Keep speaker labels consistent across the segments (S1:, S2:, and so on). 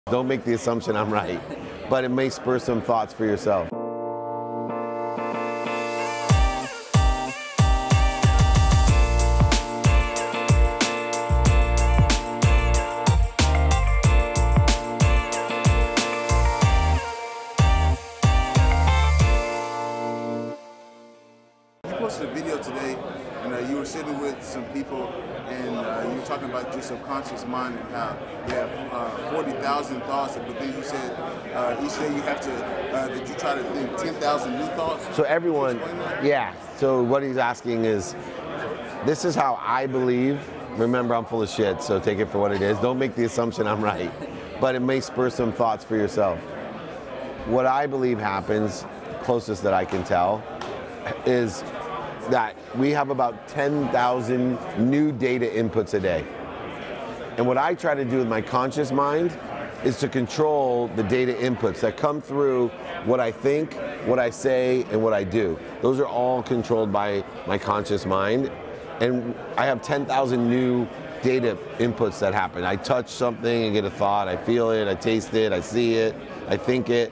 S1: Don't make the assumption I'm right, but it may spur some thoughts for yourself.
S2: You posted a video today, and you were sitting with some people, and you were talking about your subconscious mind and how you have 40,000 thoughts, but then you said each day you have to, that you try to think 10,000 new thoughts.
S1: So everyone, yeah, so what he's asking is, this is how I believe. Remember, I'm full of shit, so take it for what it is. Don't make the assumption I'm right, but it may spur some thoughts for yourself. What I believe happens, closest that I can tell, is that we have about 10,000 new data inputs a day. And what I try to do with my conscious mind is to control the data inputs that come through what I think, what I say, and what I do. Those are all controlled by my conscious mind. And I have 10,000 new data inputs that happen. I touch something and get a thought, I feel it, I taste it, I see it, I think it,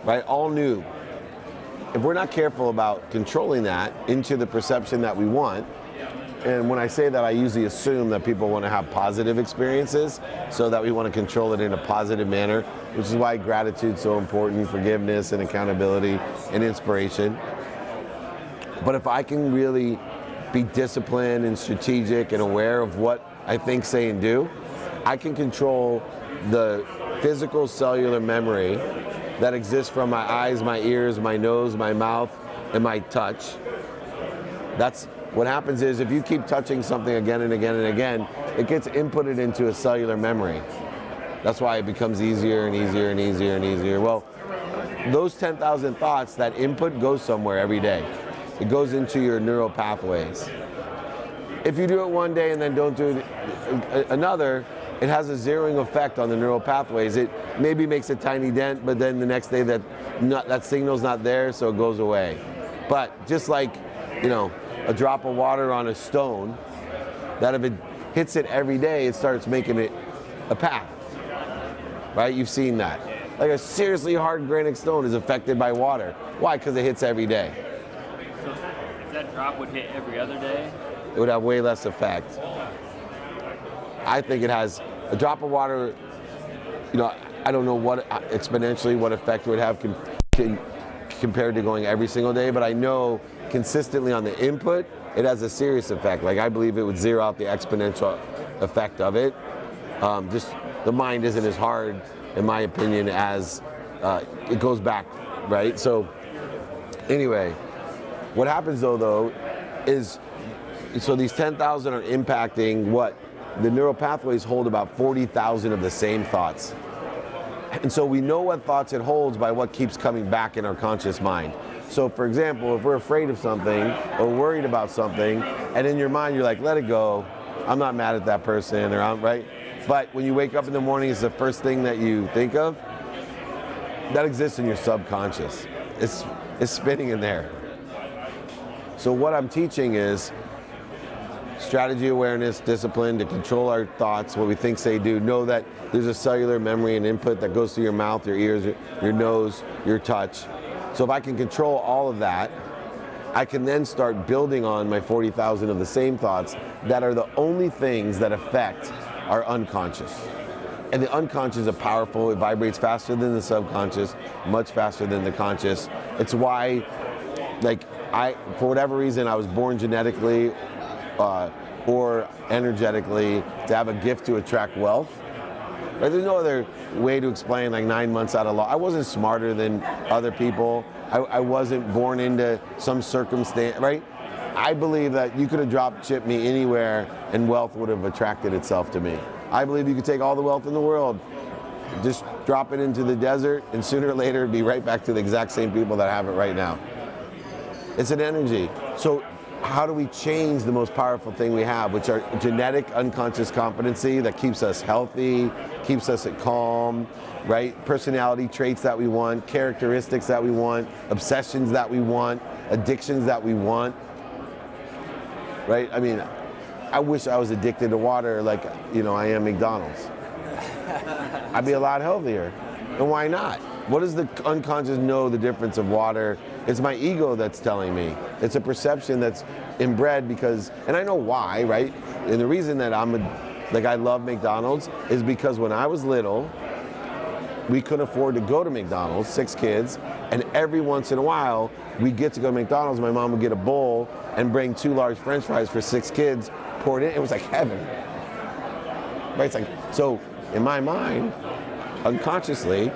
S1: right? All new. If we're not careful about controlling that into the perception that we want, and when I say that, I usually assume that people want to have positive experiences, so that we want to control it in a positive manner, which is why gratitude's so important, forgiveness and accountability and inspiration. But if I can really be disciplined and strategic and aware of what I think, say, and do, I can control the physical cellular memory that exists from my eyes, my ears, my nose, my mouth, and my touch. That's what happens is, if you keep touching something again and again and again, it gets inputted into a cellular memory. That's why it becomes easier and easier and easier and easier. Well, those 10,000 thoughts, that input goes somewhere every day. It goes into your neural pathways. If you do it one day and then don't do it another, it has a zeroing effect on the neural pathways. It maybe makes a tiny dent, but then the next day that signal's not there, so it goes away. But just like, you know, a drop of water on a stone, that if it hits it every day, it starts making it a path, right? You've seen that. Like a seriously hard granite stone is affected by water. Why? Because it hits every day.
S3: So if that drop would hit every other day?
S1: It would have way less effect. I think it has a drop of water, you know, I don't know what exponentially what effect it would have compared to going every single day, but I know consistently on the input, it has a serious effect. Like, I believe it would zero out the exponential effect of it. Just the mind isn't as hard, in my opinion, as it goes back, right? So anyway, what happens though is, so these 10,000 are impacting what? The neural pathways hold about 40,000 of the same thoughts. And so we know what thoughts it holds by what keeps coming back in our conscious mind. So for example, if we're afraid of something or worried about something, and in your mind you're like, let it go, I'm not mad at that person, or I'm right. But when you wake up in the morning, it's the first thing that you think of. That exists in your subconscious. It's spinning in there. So what I'm teaching is strategy, awareness, discipline to control our thoughts, what we think, say, do. Know that there's a cellular memory and input that goes through your mouth, your ears, your nose, your touch. So if I can control all of that, I can then start building on my 40,000 of the same thoughts that are the only things that affect our unconscious. And the unconscious is powerful. It vibrates faster than the subconscious, much faster than the conscious. It's why, like, for whatever reason, I was born genetically or energetically to have a gift to attract wealth. Right? There's no other way to explain, like 9 months out of law. I wasn't smarter than other people. I wasn't born into some circumstance, right? I believe that you could have shipped me anywhere and wealth would have attracted itself to me. I believe you could take all the wealth in the world, just drop it into the desert, and sooner or later it'd be right back to the exact same people that have it right now. It's an energy. So how do we change the most powerful thing we have, which are genetic unconscious competency that keeps us healthy, keeps us at calm, right? Personality traits that we want, characteristics that we want, obsessions that we want, addictions that we want, right? I mean, I wish I was addicted to water like, you know, I am McDonald's. I'd be a lot healthier. And why not? What does the unconscious know the difference of water? It's my ego that's telling me. It's a perception that's inbred because, and I know why, right? And the reason that I love McDonald's is because when I was little, we couldn't afford to go to McDonald's, 6 kids, and every once in a while, we'd get to go to McDonald's, my mom would get a bowl and bring 2 large French fries for 6 kids, pour it in, it was like heaven. Right? It's like, so in my mind, unconsciously,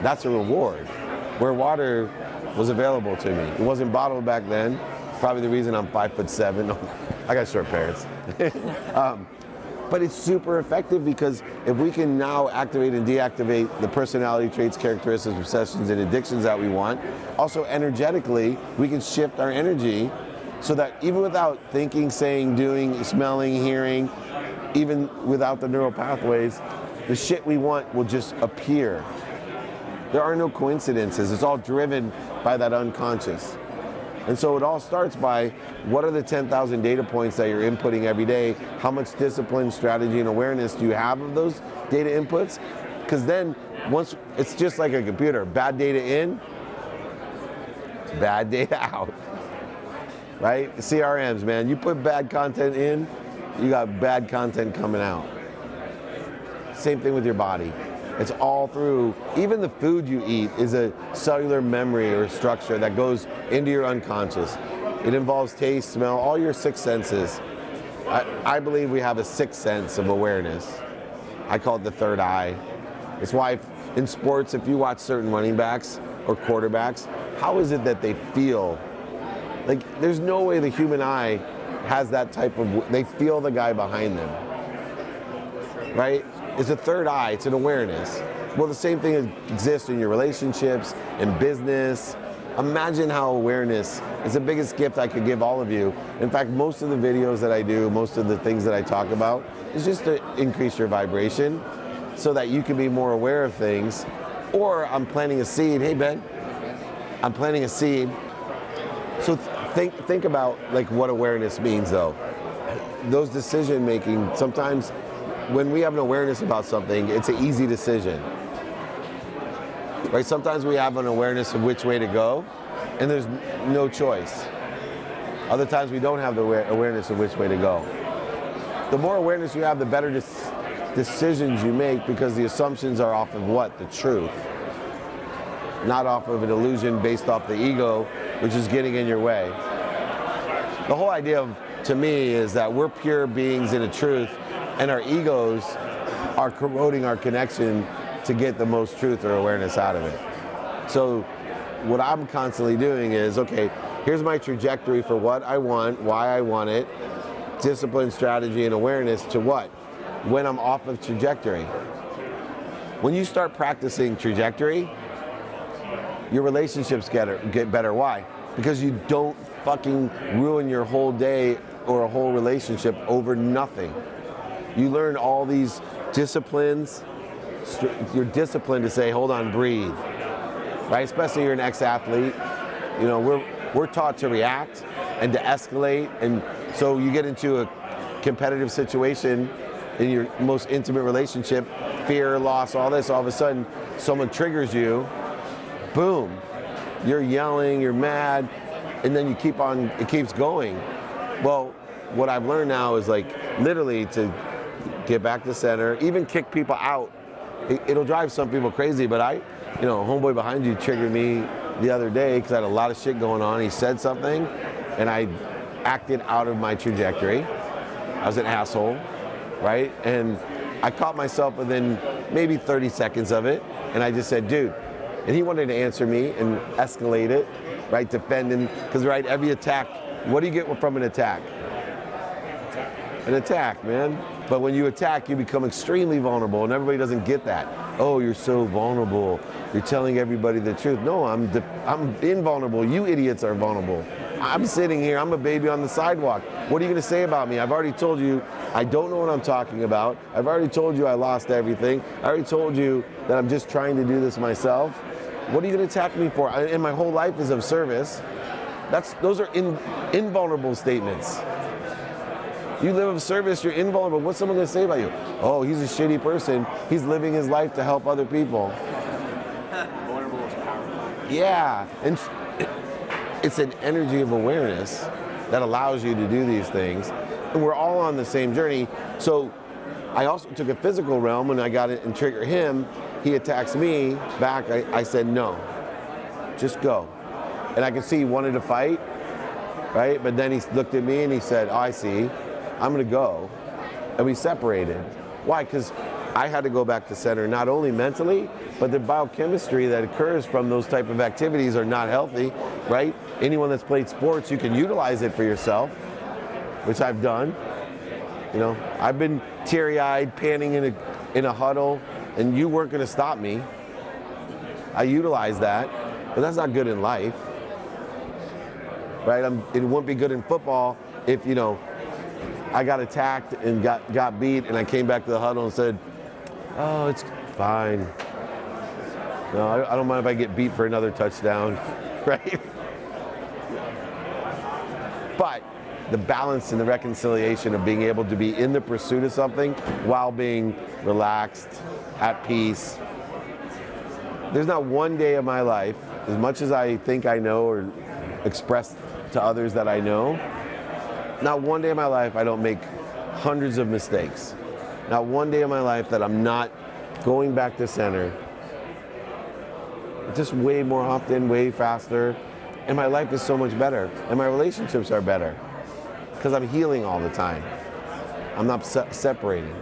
S1: that's a reward, where water was available to me. It wasn't bottled back then, probably the reason I'm 5'7". I got short parents. But it's super effective because if we can now activate and deactivate the personality traits, characteristics, obsessions, and addictions that we want, also energetically, we can shift our energy so that even without thinking, saying, doing, smelling, hearing, even without the neural pathways, the shit we want will just appear. There are no coincidences. It's all driven by that unconscious. And so it all starts by what are the 10,000 data points that you're inputting every day? How much discipline, strategy, and awareness do you have of those data inputs? Because then once it's just like a computer, bad data in, bad data out, right? CRMs, man, you put bad content in, you got bad content coming out. Same thing with your body. It's all through, even the food you eat is a cellular memory or structure that goes into your unconscious. It involves taste, smell, all your 6 senses. I believe we have a 6th sense of awareness. I call it the third eye. It's why in sports, if you watch certain running backs or quarterbacks, how is it that they feel? Like, there's no way the human eye has that type of, they feel the guy behind them, right? It's a third eye, it's an awareness. Well, the same thing exists in your relationships, in business. Imagine how awareness is the biggest gift I could give all of you. In fact, most of the videos that I do, most of the things that I talk about, is just to increase your vibration so that you can be more aware of things. Or I'm planting a seed. Hey, Ben. I'm planting a seed. So think about like what awareness means, though. Those decision making, sometimes when we have an awareness about something, it's an easy decision. Right? Sometimes we have an awareness of which way to go, and there's no choice. Other times we don't have the awareness of which way to go. The more awareness you have, the better decisions you make, because the assumptions are off of what? The truth. Not off of an illusion based off the ego, which is getting in your way. The whole idea to me is that we're pure beings in a truth, and our egos are corroding our connection to get the most truth or awareness out of it. So what I'm constantly doing is, okay, here's my trajectory for what I want, why I want it, discipline, strategy, and awareness to what? When I'm off of trajectory. When you start practicing trajectory, your relationships get better. Why? Because you don't fucking ruin your whole day or a whole relationship over nothing. You learn all these disciplines. You're disciplined to say, hold on, breathe, right? Especially you're an ex-athlete. You know, we're taught to react and to escalate. And so you get into a competitive situation in your most intimate relationship, fear, loss, all this, all of a sudden someone triggers you, boom, you're yelling, you're mad, and then you keep on, it keeps going. Well, what I've learned now is like literally to get back to center, even kick people out. It'll drive some people crazy, but homeboy behind you triggered me the other day because I had a lot of shit going on. He said something, and I acted out of my trajectory. I was an asshole, right? And I caught myself within maybe 30 seconds of it, and I just said, dude, and he wanted to answer me and escalate it, right? Defending, because right, every attack, what do you get from an attack? An attack, man. But when you attack, you become extremely vulnerable, and everybody doesn't get that. Oh, you're so vulnerable. You're telling everybody the truth. No, I'm invulnerable. You idiots are vulnerable. I'm sitting here. I'm a baby on the sidewalk. What are you going to say about me? I've already told you I don't know what I'm talking about. I've already told you I lost everything. I already told you that I'm just trying to do this myself. What are you going to attack me for? And my whole life is of service. Those are invulnerable statements. You live of service, you're invulnerable. What's someone going to say about you? Oh, he's a shitty person. He's living his life to help other people.
S3: Vulnerable is powerful.
S1: Yeah, and it's an energy of awareness that allows you to do these things. And we're all on the same journey. So I also took a physical realm when I got it and triggered him. He attacks me back. I said, no, just go. And I could see he wanted to fight, right? But then he looked at me and he said, oh, I see, I'm gonna go. And we separated. Why? Because I had to go back to center, not only mentally, but the biochemistry that occurs from those type of activities are not healthy, right? Anyone that's played sports, you can utilize it for yourself, which I've done. You know, I've been teary-eyed, panting in a huddle, and you weren't gonna stop me. I utilize that, but that's not good in life, right? It wouldn't be good in football if, you know, I got attacked and got beat, and I came back to the huddle and said, oh, it's fine. No, I don't mind if I get beat for another touchdown, right? But the balance and the reconciliation of being able to be in the pursuit of something while being relaxed, at peace. There's not one day of my life, as much as I think I know or express to others that I know, not one day of my life I don't make hundreds of mistakes. Not one day of my life that I'm not going back to center. Just way more often, way faster. And my life is so much better. And my relationships are better. Because I'm healing all the time. I'm not separating.